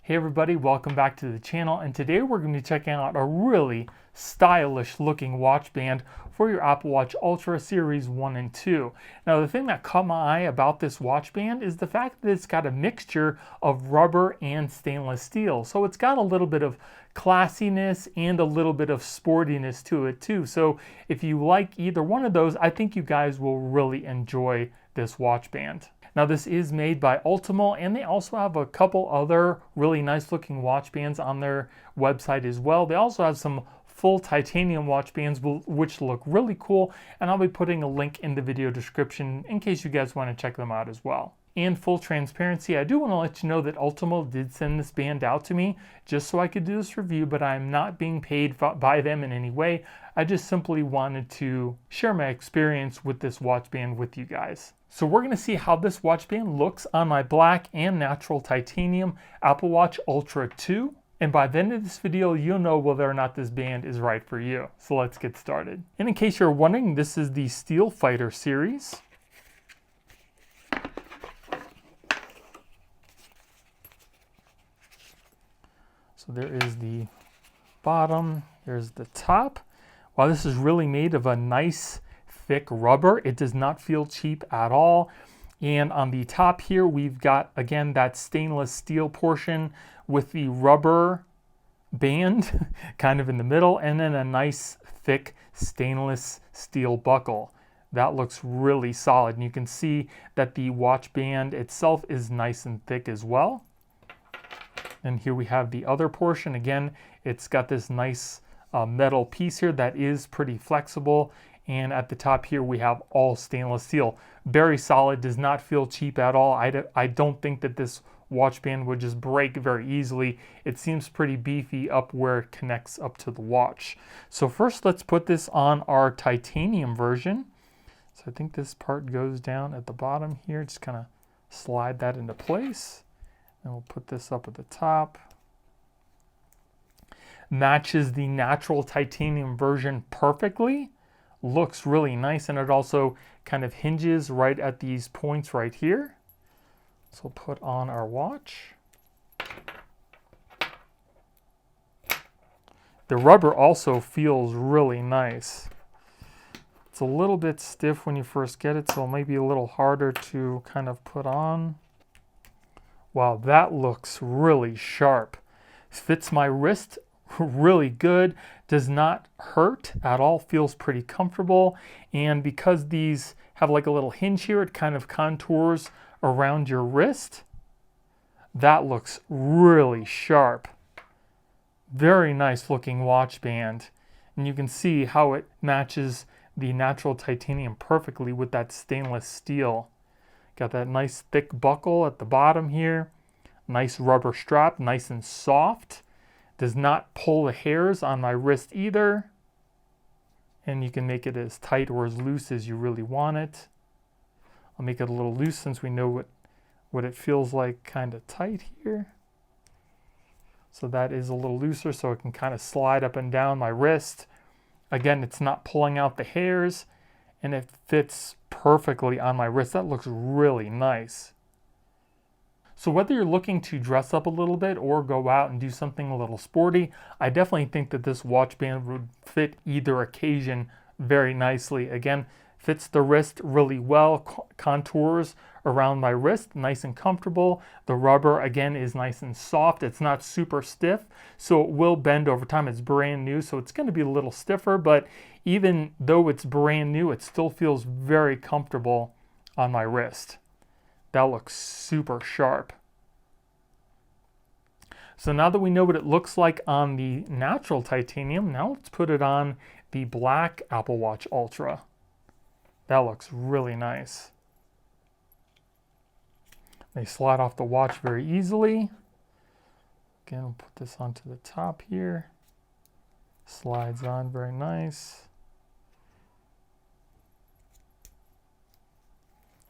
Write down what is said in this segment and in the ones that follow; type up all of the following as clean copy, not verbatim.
Hey everybody, welcome back to the channel, and today we're going to be checking out a really stylish looking watch band for your Apple Watch Ultra Series 1 and 2. Now the thing that caught my eye about this watch band is the fact that it's got a mixture of rubber and stainless steel. So it's got a little bit of classiness and a little bit of sportiness to it too. So if you like either one of those, I think you guys will really enjoy this watch band. Now this is made by Ultimo, and they also have a couple other really nice looking watch bands on their website as well. They also have some full titanium watch bands which look really cool, and I'll be putting a link in the video description in case you guys want to check them out as well. And full transparency, I do want to let you know that Ultimo did send this band out to me just so I could do this review, but I'm not being paid by them in any way. I just simply wanted to share my experience with this watch band with you guys. So we're going to see how this watch band looks on my black and natural titanium Apple Watch Ultra 2. And by the end of this video, you'll know whether or not this band is right for you. So let's get started. And in case you're wondering, this is the Steel Fighter series. So there is the bottom, there's the top. While this is really made of a nice thick rubber, it does not feel cheap at all. And on the top here, we've got, again, that stainless steel portion with the rubber band kind of in the middle, and then a nice thick stainless steel buckle. That looks really solid. And you can see that the watch band itself is nice and thick as well. And here we have the other portion. Again, it's got this nice metal piece here that is pretty flexible. And at the top here, we have all stainless steel. Very solid, does not feel cheap at all. I don't think that this watch band would just break very easily. It seems pretty beefy up where it connects up to the watch. So first, let's put this on our titanium version. So I think this part goes down at the bottom here. Just kind of slide that into place. And we'll put this up at the top. Matches the natural titanium version perfectly. Looks really nice, and it also kind of hinges right at these points right here. So we'll put on our watch. The rubber also feels really nice. It's a little bit stiff when you first get it, so it might be a little harder to kind of put on. Wow, that looks really sharp. Fits my wrist really good, does not hurt at all, feels pretty comfortable. And because these have like a little hinge here, it kind of contours around your wrist. That looks really sharp. Very nice looking watch band. And you can see how it matches the natural titanium perfectly with that stainless steel. Got that nice thick buckle at the bottom here. Nice rubber strap, nice and soft. Does not pull the hairs on my wrist either. And you can make it as tight or as loose as you really want it. I'll make it a little loose since we know what it feels like kind of tight here. So that is a little looser, so it can kind of slide up and down my wrist. Again, it's not pulling out the hairs, and it fits perfectly on my wrist. That looks really nice. So whether you're looking to dress up a little bit or go out and do something a little sporty, I definitely think that this watch band would fit either occasion very nicely. Again, fits the wrist really well, contours around my wrist, nice and comfortable. The rubber, again, is nice and soft. It's not super stiff, so it will bend over time. It's brand new, so it's going to be a little stiffer, but even though it's brand new, it still feels very comfortable on my wrist. That looks super sharp. So now that we know what it looks like on the natural titanium, now let's put it on the black Apple Watch Ultra. That looks really nice. They slide off the watch very easily. Again, we'll put this onto the top here. Slides on very nice.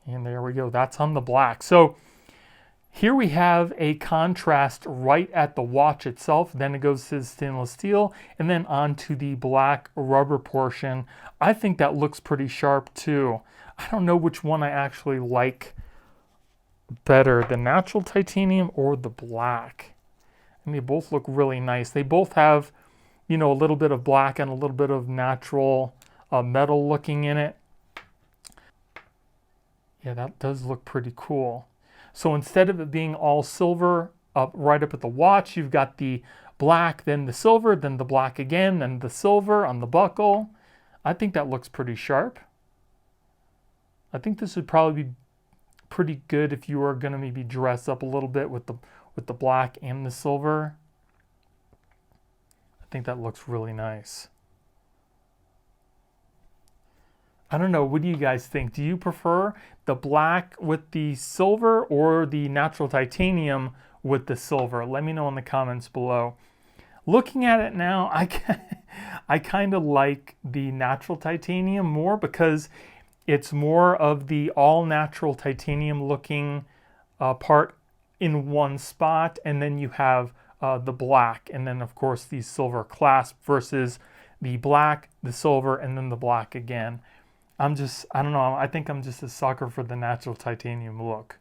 And there we go, that's on the black. So here we have a contrast right at the watch itself, then it goes to the stainless steel, and then onto the black rubber portion. I think that looks pretty sharp too. I don't know which one I actually like better, the natural titanium or the black. And they both look really nice. They both have, you know, a little bit of black and a little bit of natural metal looking in it. Yeah, that does look pretty cool. So instead of it being all silver right up at the watch, you've got the black, then the silver, then the black again, then the silver on the buckle. I think that looks pretty sharp. I think this would probably be pretty good if you were going to maybe dress up a little bit with the black and the silver. I think that looks really nice. I don't know, what do you guys think? Do you prefer the black with the silver or the natural titanium with the silver? Let me know in the comments below. Looking at it now, I kind of like the natural titanium more because it's more of the all-natural titanium looking part in one spot, and then you have the black, and then of course the silver clasp versus the black, the silver, and then the black again. I don't know, I think I'm just a sucker for the natural titanium look.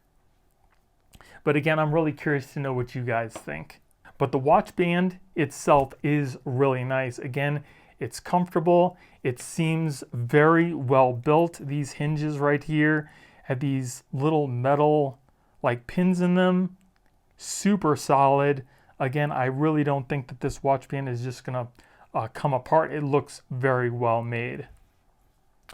But again, I'm really curious to know what you guys think. But the watch band itself is really nice. Again, it's comfortable. It seems very well built. These hinges right here have these little metal like pins in them. Super solid. Again, I really don't think that this watch band is just gonna come apart. It looks very well made.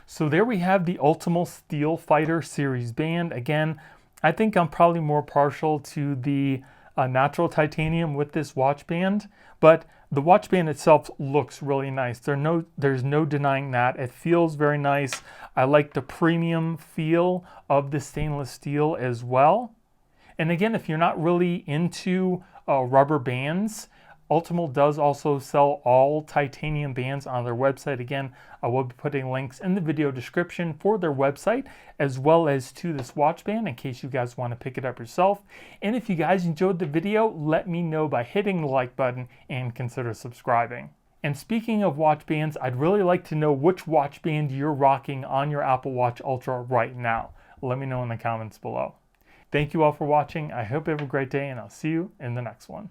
So there we have the Ultimo Steel Fighter Series band. Again, I think I'm probably more partial to the natural titanium with this watch band, but the watch band itself looks really nice. There's no denying that. It feels very nice. I like the premium feel of the stainless steel as well. And again, if you're not really into rubber bands, Ultimo does also sell all titanium bands on their website. Again, I will be putting links in the video description for their website as well as to this watch band in case you guys want to pick it up yourself. And if you guys enjoyed the video, let me know by hitting the like button and consider subscribing. And speaking of watch bands, I'd really like to know which watch band you're rocking on your Apple Watch Ultra right now. Let me know in the comments below. Thank you all for watching. I hope you have a great day, and I'll see you in the next one.